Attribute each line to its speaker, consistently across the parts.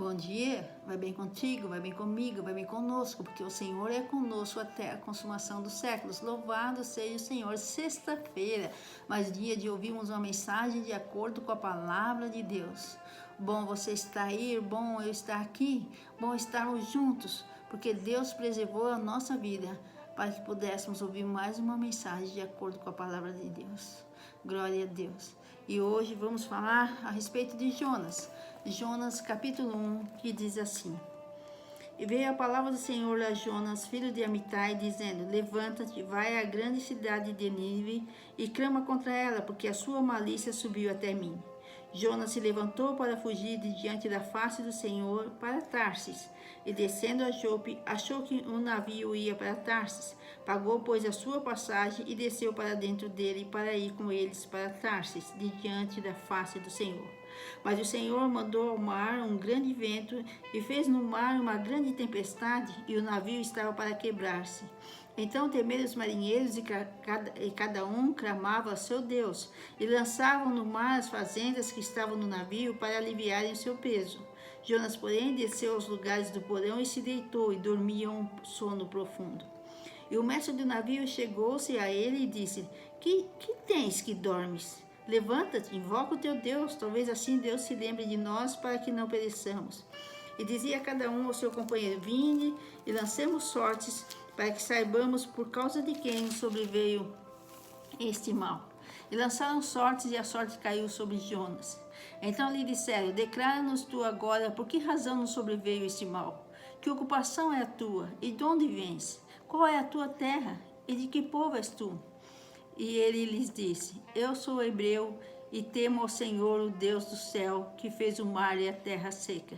Speaker 1: Bom dia, vai bem contigo, vai bem comigo, vai bem conosco, porque o Senhor é conosco até a consumação dos séculos. Louvado seja o Senhor. Sexta-feira, mais dia de ouvirmos uma mensagem de acordo com a palavra de Deus. Bom você estar aí, bom eu estar aqui, bom estarmos juntos, porque Deus preservou a nossa vida para que pudéssemos ouvir mais uma mensagem de acordo com a palavra de Deus. Glória a Deus. E hoje vamos falar a respeito de Jonas. Jonas capítulo 1, que diz assim: E veio a palavra do Senhor a Jonas, filho de Amitai, dizendo: Levanta-te, vai à grande cidade de Nínive e clama contra ela, porque a sua malícia subiu até mim. Jonas se levantou para fugir de diante da face do Senhor para Tarsis, e descendo a Jope, achou que um navio ia para Tarsis. Pagou, pois, a sua passagem e desceu para dentro dele para ir com eles para Tarsis, de diante da face do Senhor. Mas o Senhor mandou ao mar um grande vento e fez no mar uma grande tempestade, e o navio estava para quebrar-se. Então temeram os marinheiros e cada um clamava a seu Deus, e lançavam no mar as fazendas que estavam no navio para aliviarem o seu peso. Jonas, porém, desceu aos lugares do porão e se deitou, e dormia um sono profundo. E o mestre do navio chegou-se a ele e disse: Que tens que dormes? Levanta-te, invoca o teu Deus, talvez assim Deus se lembre de nós para que não pereçamos. E dizia a cada um ao seu companheiro: Vinde e lancemos sortes, para que saibamos por causa de quem sobreveio este mal. E lançaram sortes, e a sorte caiu sobre Jonas. Então lhe disseram: Declara-nos tu agora por que razão nos sobreveio este mal. Que ocupação é a tua, e de onde vens? Qual é a tua terra, e de que povo és tu? E ele lhes disse: Eu sou hebreu, e temo ao Senhor, o Deus do céu, que fez o mar e a terra seca.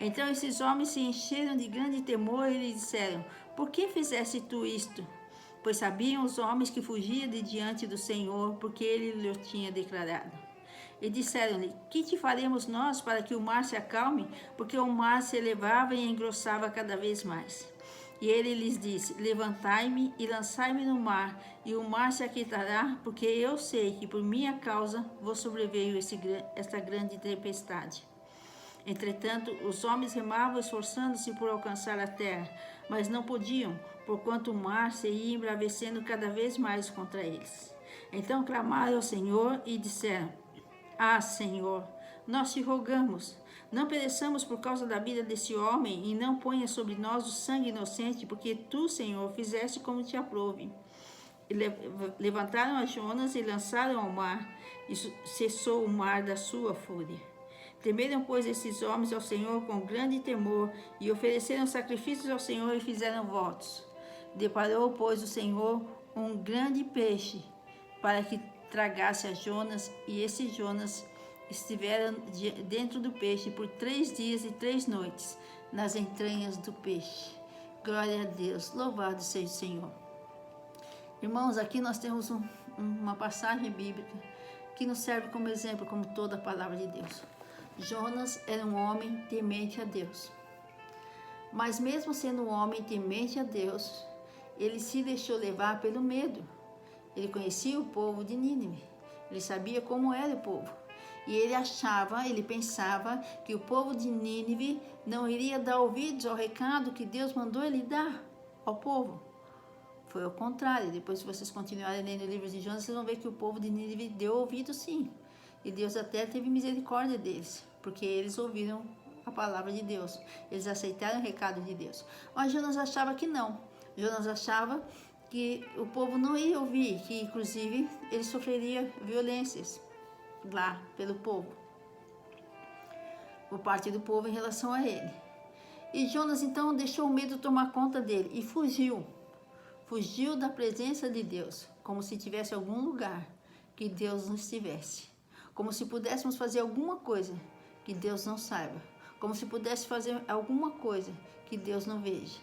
Speaker 1: Então esses homens se encheram de grande temor e lhe disseram: Por que fizeste tu isto? Pois sabiam os homens que fugia de diante do Senhor, porque ele lhe tinha declarado. E disseram-lhe: Que te faremos nós para que o mar se acalme? Porque o mar se elevava e engrossava cada vez mais. E ele lhes disse: Levantai-me e lançai-me no mar, e o mar se aquietará, porque eu sei que por minha causa vos sobreveio esta grande tempestade. Entretanto, os homens remavam, esforçando-se por alcançar a terra, mas não podiam, porquanto o mar se ia embravecendo cada vez mais contra eles. Então clamaram ao Senhor e disseram: Ah, Senhor, nós te rogamos, não pereçamos por causa da vida desse homem, e não ponha sobre nós o sangue inocente, porque tu, Senhor, fizeste como te aprouve. E levantaram a Jonas e lançaram ao mar, e cessou o mar da sua fúria. Temeram, pois, esses homens ao Senhor com grande temor, e ofereceram sacrifícios ao Senhor e fizeram votos. Deparou, pois, o Senhor um grande peixe para que tragasse a Jonas, e esse Jonas estiveram dentro do peixe por 3 dias e 3 noites, nas entranhas do peixe. Glória a Deus, louvado seja o Senhor. Irmãos, aqui nós temos uma passagem bíblica que nos serve como exemplo, como toda a palavra de Deus. Jonas era um homem temente a Deus. Mas mesmo sendo um homem temente a Deus, ele se deixou levar pelo medo. Ele conhecia o povo de Nínive. Ele sabia como era o povo. E ele pensava que o povo de Nínive não iria dar ouvidos ao recado que Deus mandou ele dar ao povo. Foi ao contrário. Depois, se vocês continuarem lendo o livro de Jonas, vocês vão ver que o povo de Nínive deu ouvido, sim. E Deus até teve misericórdia deles, porque eles ouviram a palavra de Deus. Eles aceitaram o recado de Deus. Mas Jonas achava que não. Jonas achava que o povo não ia ouvir, que inclusive ele sofreria violências lá pelo povo, por parte do povo em relação a ele. E Jonas então deixou o medo tomar conta dele e fugiu da presença de Deus, como se tivesse algum lugar que Deus não estivesse, como se pudéssemos fazer alguma coisa que Deus não saiba, como se pudesse fazer alguma coisa que Deus não veja.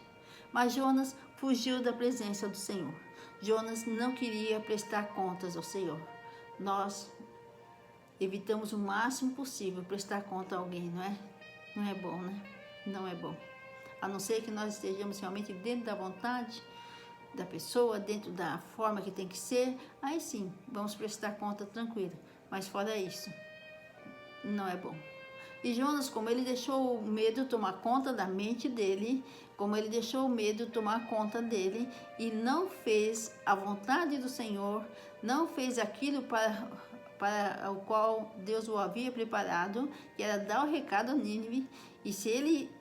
Speaker 1: Mas Jonas fugiu da presença do Senhor. Jonas não queria prestar contas ao Senhor. Nós evitamos o máximo possível prestar conta a alguém, não é? Não é bom, né? Não é bom. A não ser que nós estejamos realmente dentro da vontade da pessoa, dentro da forma que tem que ser, aí sim, vamos prestar conta tranquilo. Mas fora isso, não é bom. E Jonas, como ele deixou o medo tomar conta da mente dele, como ele deixou o medo tomar conta dele e não fez a vontade do Senhor, não fez aquilo para o qual Deus o havia preparado, que era dar o recado a Nínive. E se ele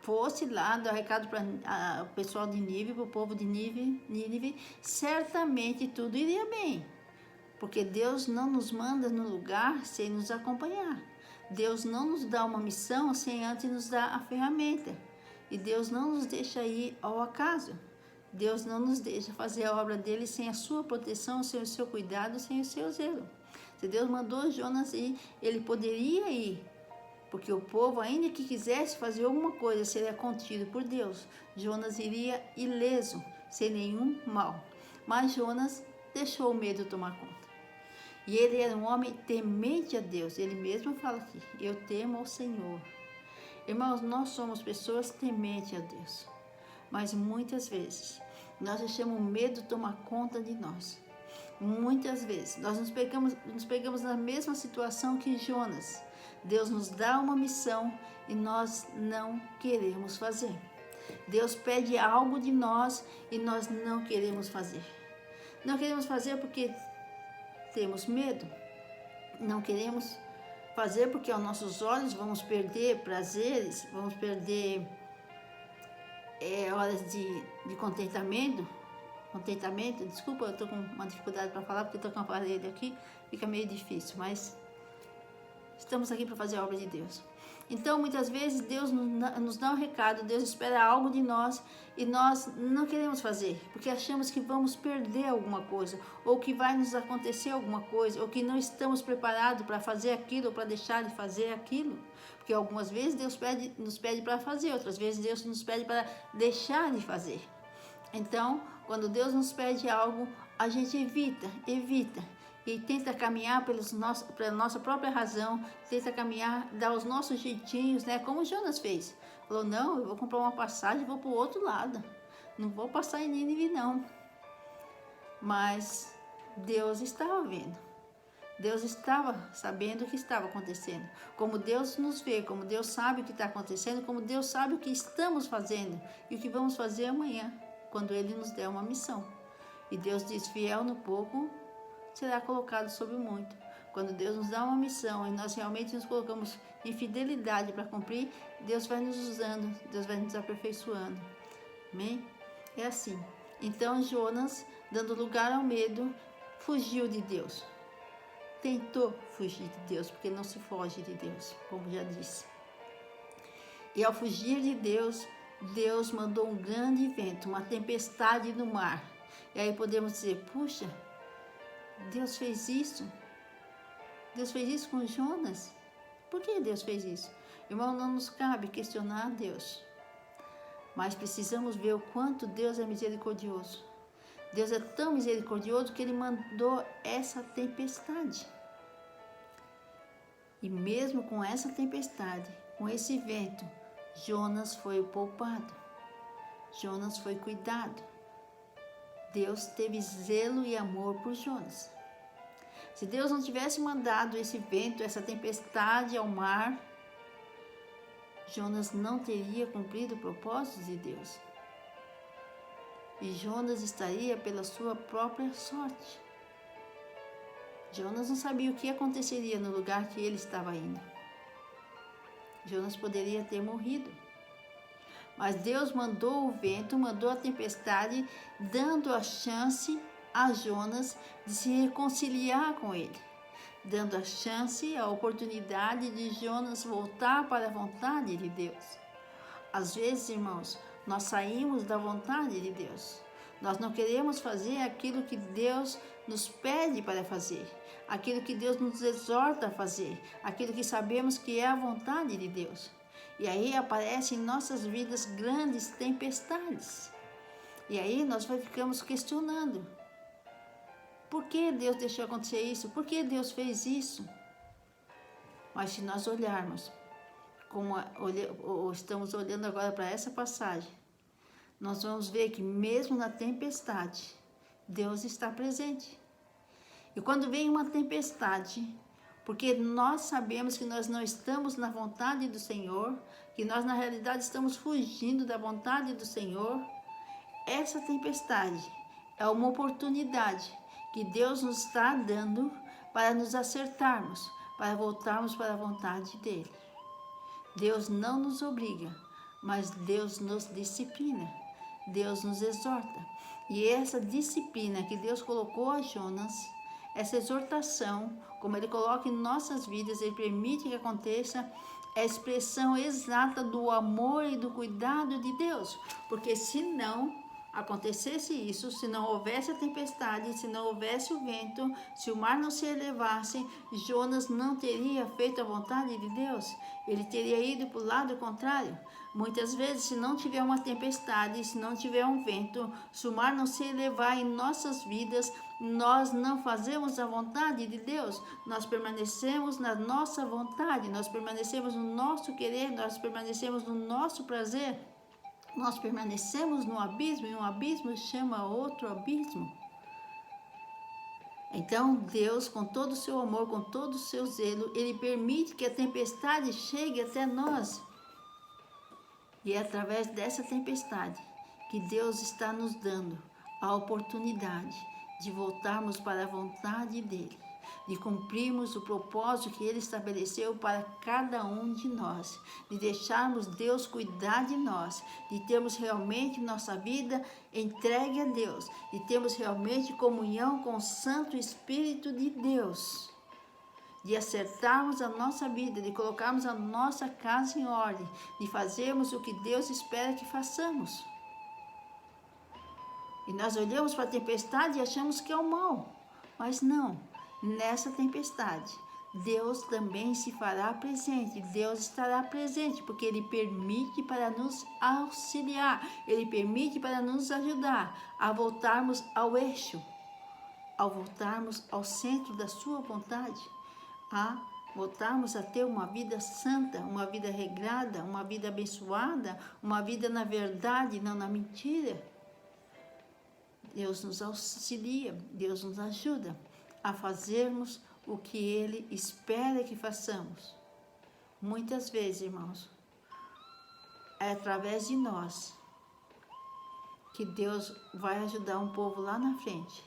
Speaker 1: fosse lá dar o recado para o pessoal de Nínive, para o povo de Nínive, certamente tudo iria bem. Porque Deus não nos manda no lugar sem nos acompanhar. Deus não nos dá uma missão sem antes nos dar a ferramenta. E Deus não nos deixa ir ao acaso. Deus não nos deixa fazer a obra dele sem a sua proteção, sem o seu cuidado, sem o seu zelo. Se Deus mandou Jonas ir, ele poderia ir. Porque o povo, ainda que quisesse fazer alguma coisa, seria contido por Deus. Jonas iria ileso, sem nenhum mal. Mas Jonas deixou o medo tomar conta. E ele era um homem temente a Deus. Ele mesmo fala aqui, eu temo ao Senhor. Irmãos, nós somos pessoas tementes a Deus. Mas muitas vezes, nós deixamos o medo tomar conta de nós. Muitas vezes, nós nos pegamos na mesma situação que Jonas. Deus nos dá uma missão e nós não queremos fazer. Deus pede algo de nós e nós não queremos fazer. Não queremos fazer porque temos medo. Não queremos fazer porque aos nossos olhos vamos perder prazeres, vamos perder horas de contentamento. Desculpa, eu estou com uma dificuldade para falar porque estou com a parede aqui, fica meio difícil, mas estamos aqui para fazer a obra de Deus. Então, muitas vezes, Deus nos dá um recado, Deus espera algo de nós e nós não queremos fazer, porque achamos que vamos perder alguma coisa, ou que vai nos acontecer alguma coisa, ou que não estamos preparados para fazer aquilo, ou para deixar de fazer aquilo. Porque algumas vezes Deus nos pede para fazer, outras vezes Deus nos pede para deixar de fazer. Então, quando Deus nos pede algo, a gente evita e tenta caminhar pela nossa própria razão, tenta caminhar, dar os nossos jeitinhos, né? Como Jonas fez. Falou, não, eu vou comprar uma passagem e vou para o outro lado. Não vou passar em Nínive, não. Mas Deus estava vendo. Deus estava sabendo o que estava acontecendo. Como Deus nos vê, como Deus sabe o que está acontecendo, como Deus sabe o que estamos fazendo e o que vamos fazer amanhã, quando Ele nos der uma missão. E Deus diz, fiel no pouco, será colocado sobre o muito. Quando Deus nos dá uma missão e nós realmente nos colocamos em fidelidade para cumprir, Deus vai nos usando, Deus vai nos aperfeiçoando. Amém? É assim. Então Jonas, dando lugar ao medo, fugiu de Deus. Tentou fugir de Deus, porque não se foge de Deus, como já disse. E ao fugir de Deus, Deus mandou um grande vento, uma tempestade no mar. E aí podemos dizer, puxa, Deus fez isso? Deus fez isso com Jonas? Por que Deus fez isso? Irmão, não nos cabe questionar a Deus. Mas precisamos ver o quanto Deus é misericordioso. Deus é tão misericordioso que Ele mandou essa tempestade. E mesmo com essa tempestade, com esse vento, Jonas foi poupado. Jonas foi cuidado. Deus teve zelo e amor por Jonas. Se Deus não tivesse mandado esse vento, essa tempestade ao mar, Jonas não teria cumprido o propósito de Deus. E Jonas estaria pela sua própria sorte. Jonas não sabia o que aconteceria no lugar que ele estava indo. Jonas poderia ter morrido. Mas Deus mandou o vento, mandou a tempestade, dando a chance a Jonas de se reconciliar com ele. Dando a chance, a oportunidade de Jonas voltar para a vontade de Deus. Às vezes, irmãos, nós saímos da vontade de Deus. Nós não queremos fazer aquilo que Deus nos pede para fazer, aquilo que Deus nos exorta a fazer, aquilo que sabemos que é a vontade de Deus. E aí aparecem em nossas vidas grandes tempestades. E aí nós ficamos questionando. Por que Deus deixou acontecer isso? Por que Deus fez isso? Mas se nós olharmos, como estamos olhando agora para essa passagem, nós vamos ver que mesmo na tempestade, Deus está presente. E quando vem uma tempestade, porque nós sabemos que nós não estamos na vontade do Senhor, que nós na realidade estamos fugindo da vontade do Senhor. Essa tempestade é uma oportunidade que Deus nos está dando para nos acertarmos, para voltarmos para a vontade dEle. Deus não nos obriga, mas Deus nos disciplina, Deus nos exorta. E essa disciplina que Deus colocou a Jonas, essa exortação, como Ele coloca em nossas vidas, Ele permite que aconteça, é a expressão exata do amor e do cuidado de Deus. Porque se não acontecesse isso, se não houvesse a tempestade, se não houvesse o vento, se o mar não se elevasse, Jonas não teria feito a vontade de Deus, ele teria ido para o lado contrário. Muitas vezes, se não tiver uma tempestade, se não tiver um vento, se o mar não se elevar em nossas vidas, nós não fazemos a vontade de Deus, nós permanecemos na nossa vontade, nós permanecemos no nosso querer, nós permanecemos no nosso prazer. Nós permanecemos no abismo e um abismo chama outro abismo. Então Deus, com todo o seu amor, com todo o seu zelo, Ele permite que a tempestade chegue até nós. E é através dessa tempestade que Deus está nos dando a oportunidade de voltarmos para a vontade dEle, de cumprirmos o propósito que Ele estabeleceu para cada um de nós, de deixarmos Deus cuidar de nós, de termos realmente nossa vida entregue a Deus, de termos realmente comunhão com o Santo Espírito de Deus, de acertarmos a nossa vida, de colocarmos a nossa casa em ordem, de fazermos o que Deus espera que façamos. E nós olhamos para a tempestade e achamos que é o mal, mas não. Nessa tempestade, Deus também se fará presente, Deus estará presente, porque Ele permite para nos auxiliar, Ele permite para nos ajudar a voltarmos ao eixo, ao voltarmos ao centro da sua vontade, a voltarmos a ter uma vida santa, uma vida regrada, uma vida abençoada, uma vida na verdade, não na mentira. Deus nos auxilia, Deus nos ajuda a fazermos o que Ele espera que façamos. Muitas vezes, irmãos, é através de nós que Deus vai ajudar um povo lá na frente.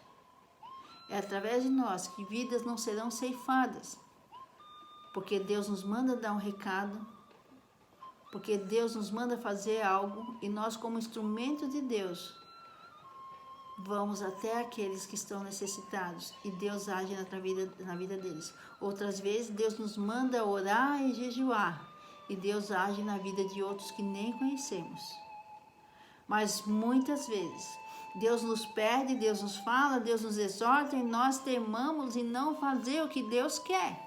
Speaker 1: É através de nós que vidas não serão ceifadas, porque Deus nos manda dar um recado, porque Deus nos manda fazer algo e nós, como instrumento de Deus, vamos até aqueles que estão necessitados e Deus age na vida deles. Outras vezes, Deus nos manda orar e jejuar e Deus age na vida de outros que nem conhecemos. Mas muitas vezes, Deus nos pede, Deus nos fala, Deus nos exorta e nós temamos em não fazer o que Deus quer.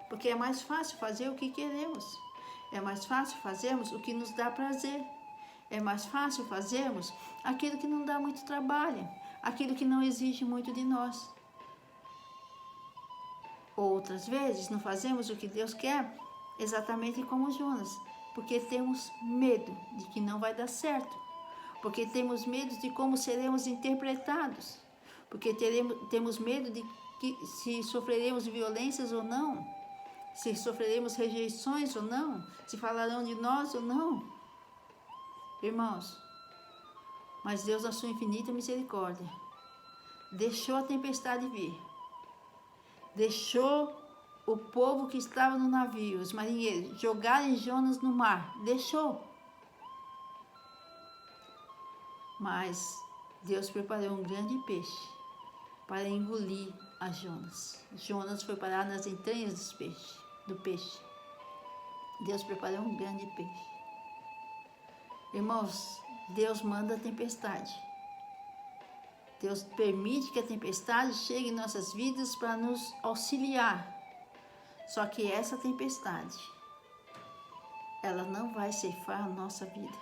Speaker 1: Porque é mais fácil fazer o que queremos. É mais fácil fazermos o que nos dá prazer. É mais fácil fazermos aquilo que não dá muito trabalho, aquilo que não exige muito de nós. Outras vezes não fazemos o que Deus quer, exatamente como Jonas, porque temos medo de que não vai dar certo, porque temos medo de como seremos interpretados, porque temos medo de que se sofreremos violências ou não, se sofreremos rejeições ou não, se falarão de nós ou não. Irmãos, mas Deus, na sua infinita misericórdia, deixou a tempestade vir, deixou o povo que estava no navio, os marinheiros, jogarem Jonas no mar, deixou. Mas Deus preparou um grande peixe para engolir a Jonas. Jonas foi parar nas entranhas do peixe. Deus preparou um grande peixe. Irmãos, Deus manda a tempestade. Deus permite que a tempestade chegue em nossas vidas para nos auxiliar. Só que essa tempestade, ela não vai ceifar a nossa vida.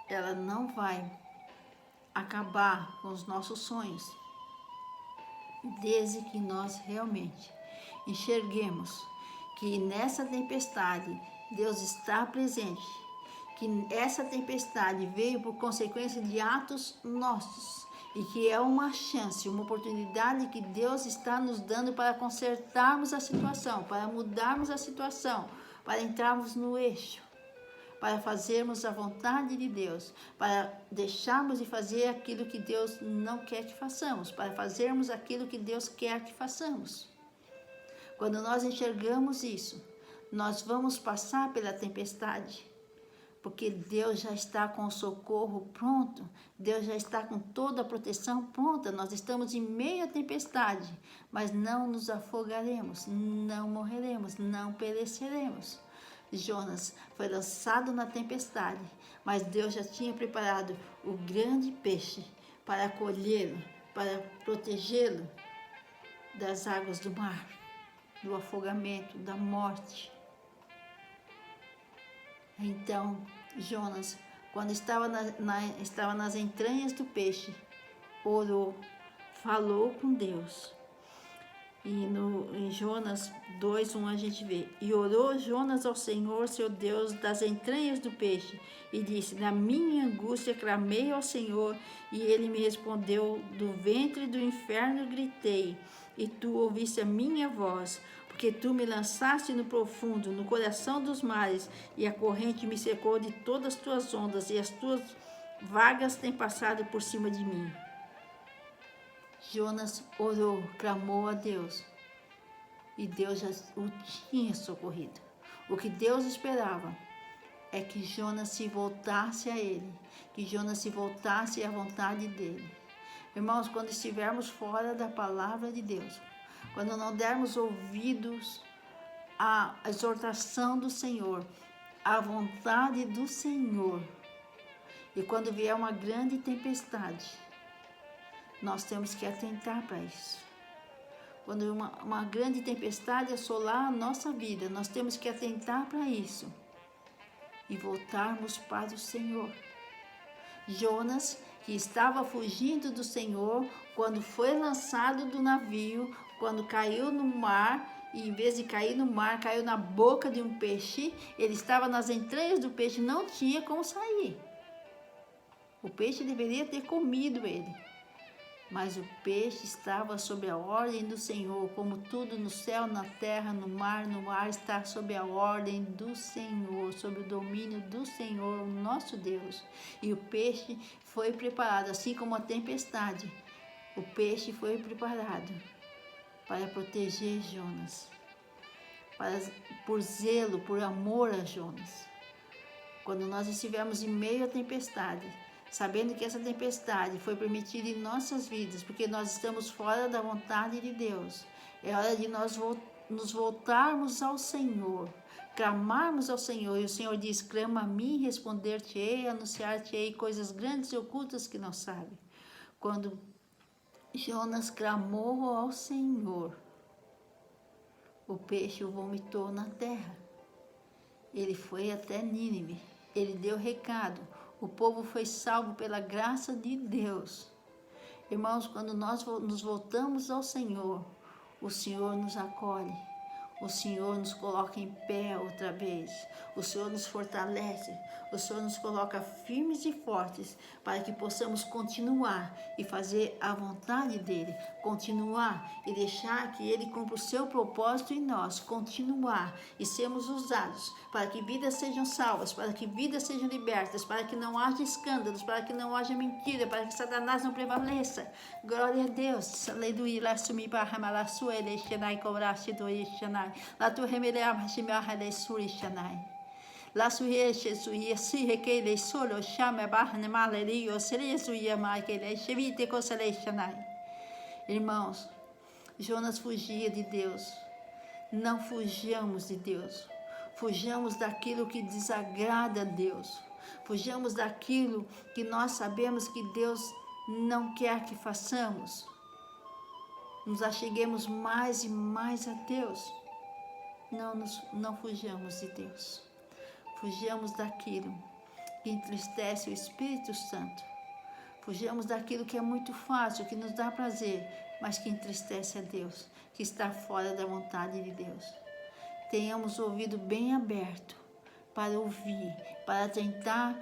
Speaker 1: Ela não vai acabar com os nossos sonhos, desde que nós realmente enxerguemos que nessa tempestade Deus está presente, que essa tempestade veio por consequência de atos nossos, e que é uma chance, uma oportunidade que Deus está nos dando para consertarmos a situação, para mudarmos a situação, para entrarmos no eixo, para fazermos a vontade de Deus, para deixarmos de fazer aquilo que Deus não quer que façamos, para fazermos aquilo que Deus quer que façamos. Quando nós enxergamos isso, nós vamos passar pela tempestade, porque Deus já está com o socorro pronto, Deus já está com toda a proteção pronta. Nós estamos em meio à tempestade, mas não nos afogaremos, não morreremos, não pereceremos. Jonas foi lançado na tempestade, mas Deus já tinha preparado o grande peixe para acolhê-lo, para protegê-lo das águas do mar, do afogamento, da morte. Então, Jonas, quando estava nas entranhas do peixe, orou, falou com Deus. E em Jonas 2:1 a gente vê: e orou Jonas ao Senhor, seu Deus, das entranhas do peixe, e disse: na minha angústia clamei ao Senhor, e ele me respondeu, do ventre do inferno gritei, e tu ouviste a minha voz, porque tu me lançaste no profundo, no coração dos mares, e a corrente me cercou de todas as tuas ondas, e as tuas vagas têm passado por cima de mim. Jonas orou, clamou a Deus, e Deus já o tinha socorrido. O que Deus esperava é que Jonas se voltasse a ele, que Jonas se voltasse à vontade dele. Irmãos, quando estivermos fora da palavra de Deus, quando não dermos ouvidos à exortação do Senhor, à vontade do Senhor, e quando vier uma grande tempestade, nós temos que atentar para isso. Quando uma grande tempestade assolar a nossa vida, nós temos que atentar para isso e voltarmos para o Senhor. Jonas, que estava fugindo do Senhor, quando foi lançado do navio, quando caiu no mar, e em vez de cair no mar, caiu na boca de um peixe, ele estava nas entranhas do peixe, não tinha como sair. O peixe deveria ter comido ele, mas o peixe estava sob a ordem do Senhor, como tudo no céu, na terra, no ar está sob a ordem do Senhor, sob o domínio do Senhor, o nosso Deus. E o peixe foi preparado, assim como a tempestade, o peixe foi preparado para proteger Jonas, por zelo, por amor a Jonas. Quando nós estivermos em meio à tempestade, sabendo que essa tempestade foi permitida em nossas vidas, porque nós estamos fora da vontade de Deus, é hora de nós nos voltarmos ao Senhor, clamarmos ao Senhor. E o Senhor diz: clama a mim, responder-te-ei, anunciar-te-ei coisas grandes e ocultas que não sabe. Quando Jonas clamou ao Senhor, o peixe o vomitou na terra. Ele foi até Nínive, ele deu recado, o povo foi salvo pela graça de Deus. Irmãos, quando nós nos voltamos ao Senhor, o Senhor nos acolhe, o Senhor nos coloca em pé outra vez, o Senhor nos fortalece, o Senhor nos coloca firmes e fortes para que possamos continuar e fazer a vontade dEle, continuar e deixar que Ele cumpra o seu propósito em nós, continuar e sermos usados para que vidas sejam salvas, para que vidas sejam libertas, para que não haja escândalos, para que não haja mentira, para que Satanás não prevaleça. Glória a Deus. Aleluia. La sumi bahama la suele shanai cobraste do shanai. La tu remelea shimaha le suri shanai. La suye suye si reke le solo chama bahne malerio seria suye mai que le chevite cosale shanai. Irmãos, Jonas fugia de Deus. Não fujamos de Deus. Fujamos daquilo que desagrada a Deus. Fujamos daquilo que nós sabemos que Deus não quer que façamos. Nos acheguemos mais e mais a Deus. Não fujamos de Deus. Fujamos daquilo que entristece o Espírito Santo. Fujamos daquilo que é muito fácil, que nos dá prazer, mas que entristece a Deus, que está fora da vontade de Deus. Tenhamos o ouvido bem aberto para ouvir, para tentar,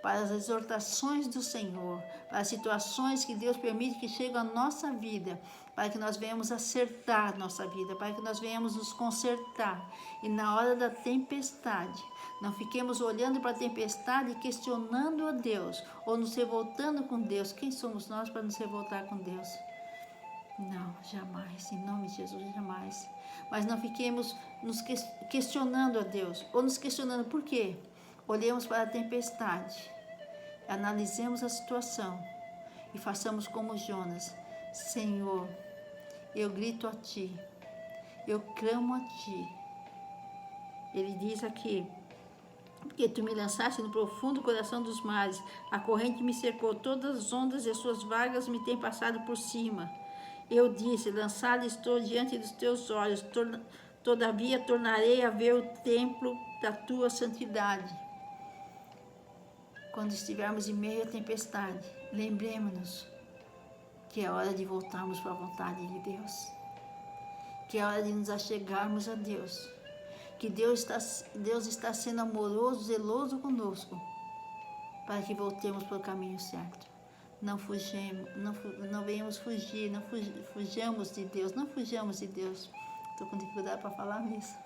Speaker 1: para as exortações do Senhor, para as situações que Deus permite que cheguem à nossa vida, para que nós venhamos acertar nossa vida, para que nós venhamos nos consertar. E na hora da tempestade, não fiquemos olhando para a tempestade e questionando a Deus, ou nos revoltando com Deus. Quem somos nós para nos revoltar com Deus? Não, jamais, em nome de Jesus, jamais. Mas não fiquemos nos questionando a Deus, ou nos questionando por quê? Olhemos para a tempestade, analisemos a situação e façamos como Jonas. Senhor, eu grito a Ti, eu clamo a Ti. Ele diz aqui, porque Tu me lançaste no profundo coração dos mares, a corrente me cercou, todas as ondas e as suas vagas me têm passado por cima. Eu disse, lançado estou diante dos Teus olhos, todavia tornarei a ver o templo da Tua santidade. Quando estivermos em meio à tempestade, lembremos-nos que é hora de voltarmos para a vontade de Deus, que é hora de nos achegarmos a Deus, que Deus está sendo amoroso, zeloso conosco, para que voltemos para o caminho certo. Não fujamos, não venhamos fugir, fujamos de Deus, não fujamos de Deus. Estou com dificuldade para falar nisso.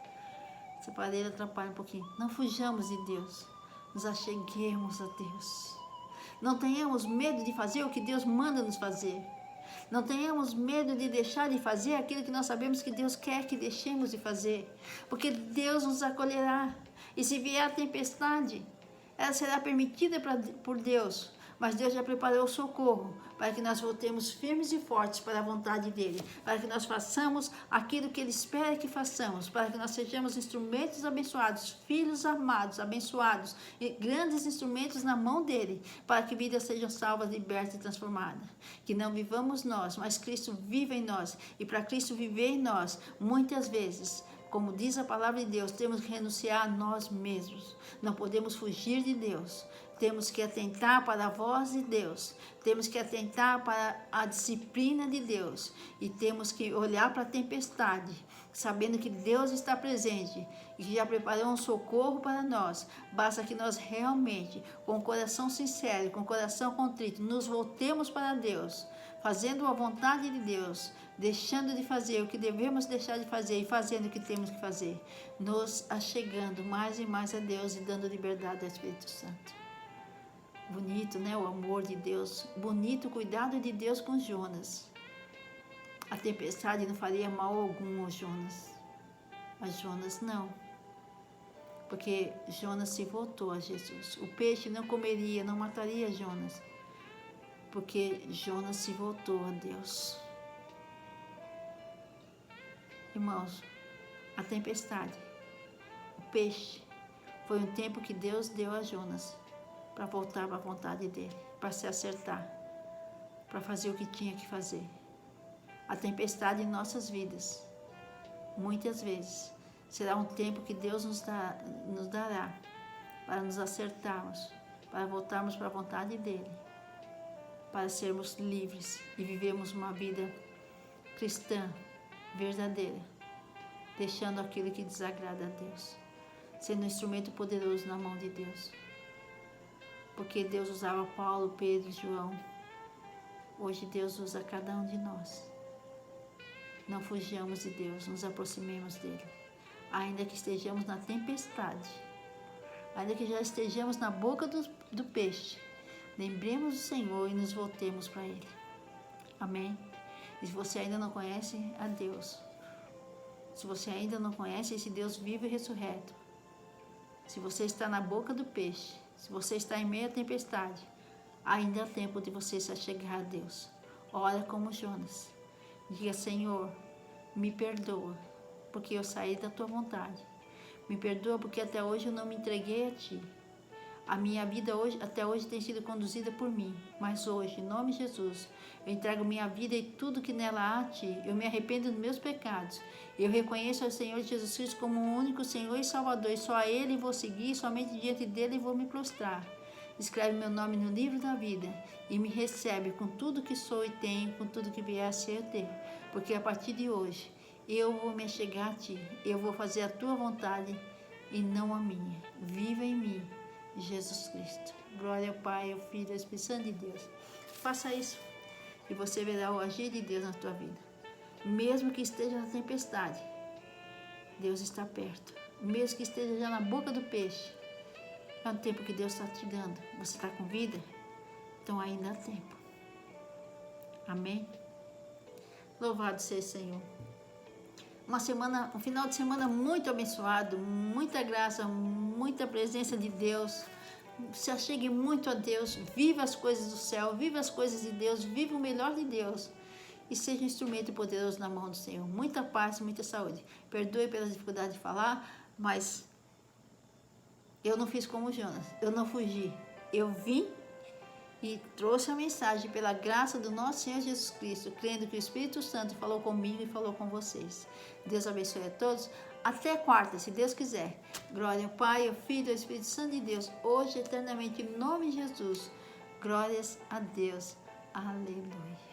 Speaker 1: Essa parede atrapalha um pouquinho. Não fujamos de Deus, nos acheguemos a Deus. Não tenhamos medo de fazer o que Deus manda nos fazer. Não tenhamos medo de deixar de fazer aquilo que nós sabemos que Deus quer que deixemos de fazer, porque Deus nos acolherá. E se vier a tempestade, ela será permitida por Deus, mas Deus já preparou o socorro para que nós voltemos firmes e fortes para a vontade dEle, para que nós façamos aquilo que Ele espera que façamos, para que nós sejamos instrumentos abençoados, filhos amados, abençoados, e grandes instrumentos na mão dEle, para que vidas sejam salvas, libertas e transformadas. Que não vivamos nós, mas Cristo vive em nós, e para Cristo viver em nós, muitas vezes, como diz a palavra de Deus, temos que renunciar a nós mesmos. Não podemos fugir de Deus. Temos que atentar para a voz de Deus. Temos que atentar para a disciplina de Deus. E temos que olhar para a tempestade, sabendo que Deus está presente e que já preparou um socorro para nós. Basta que nós realmente, com o coração sincero, com o coração contrito, nos voltemos para Deus, fazendo a vontade de Deus, deixando de fazer o que devemos deixar de fazer e fazendo o que temos que fazer, nos achegando mais e mais a Deus e dando liberdade ao Espírito Santo. Bonito, né? O amor de Deus, bonito o cuidado de Deus com Jonas. A tempestade não faria mal algum ao Jonas, mas Jonas não, porque Jonas se voltou a Jesus. O peixe não comeria, não mataria Jonas, porque Jonas se voltou a Deus. Irmãos, a tempestade, o peixe, foi um tempo que Deus deu a Jonas para voltar para a vontade dele, para se acertar, para fazer o que tinha que fazer. A tempestade em nossas vidas, muitas vezes, será um tempo que Deus nos dará para nos acertarmos, para voltarmos para a vontade dele, para sermos livres e vivermos uma vida cristã verdadeira, deixando aquilo que desagrada a Deus, sendo um instrumento poderoso na mão de Deus. Porque Deus usava Paulo, Pedro e João, hoje Deus usa cada um de nós. Não fujamos de Deus, nos aproximemos dele. Ainda que estejamos na tempestade, ainda que já estejamos na boca do peixe, lembremos do Senhor e nos voltemos para ele. Amém? E se você ainda não conhece a Deus, se você ainda não conhece esse Deus vivo e ressurreto, se você está na boca do peixe, se você está em meio à tempestade, ainda há tempo de você se achegar a Deus. Ora como Jonas. Diga, Senhor, me perdoa, porque eu saí da tua vontade. Me perdoa porque até hoje eu não me entreguei a ti. A minha vida até hoje tem sido conduzida por mim, mas hoje, em nome de Jesus, eu entrego minha vida e tudo que nela há a ti. Eu me arrependo dos meus pecados. Eu reconheço ao Senhor Jesus Cristo como o único Senhor e Salvador, e só a Ele vou seguir, somente diante dEle vou me prostrar. Escreve meu nome no livro da vida e me recebe com tudo que sou e tenho, com tudo que vier a ser eu tenho. Porque a partir de hoje, eu vou me achegar a ti, eu vou fazer a tua vontade e não a minha. Viva em mim Jesus Cristo. Glória ao Pai, ao Filho e ao Espírito Santo de Deus. Faça isso e você verá o agir de Deus na tua vida. Mesmo que esteja na tempestade, Deus está perto. Mesmo que esteja já na boca do peixe, é um tempo que Deus está te dando. Você está com vida? Então ainda há tempo. Amém? Louvado seja o Senhor. Um final de semana muito abençoado, muita graça, muita presença de Deus. Se achegue muito a Deus, viva as coisas do céu, viva as coisas de Deus, viva o melhor de Deus e seja um instrumento poderoso na mão do Senhor. Muita paz, muita saúde. Perdoe pelas dificuldades de falar, mas eu não fiz como Jonas, eu não fugi. Eu vim e trouxe a mensagem pela graça do nosso Senhor Jesus Cristo, crendo que o Espírito Santo falou comigo e falou com vocês. Deus abençoe a todos. Até quarta, se Deus quiser. Glória ao Pai, ao Filho e ao Espírito Santo de Deus, hoje e eternamente, em nome de Jesus. Glórias a Deus. Aleluia.